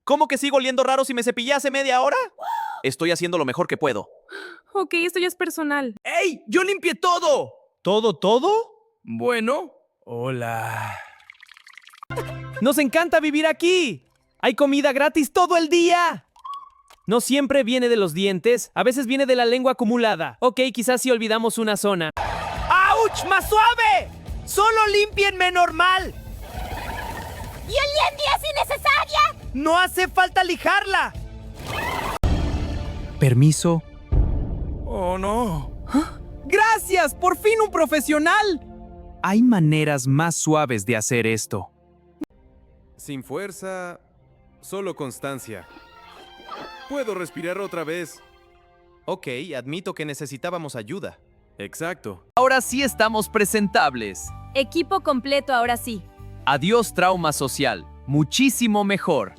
¿Cómo que sigo oliendo raro si me cepillé hace media hora? Estoy haciendo lo mejor que puedo. Ok, esto ya es personal. ¡Ey! ¡Yo limpié todo! ¿Todo? Bueno, hola. ¡Nos encanta vivir aquí! ¡Hay comida gratis todo el día! No siempre viene de los dientes, a veces viene de la lengua acumulada. Ok, quizás si olvidamos una zona. ¡Auch! ¡Más suave! ¡Solo límpienme normal! ¡Y olía en días innecesaria! ¡No hace falta lijarla! Permiso. Oh, no. ¡Gracias! ¡Por fin un profesional! Hay maneras más suaves de hacer esto. Sin fuerza, solo constancia. Puedo respirar otra vez. Ok, admito que necesitábamos ayuda. Exacto. Ahora sí estamos presentables. Equipo completo ahora sí. Adiós trauma social. Muchísimo mejor.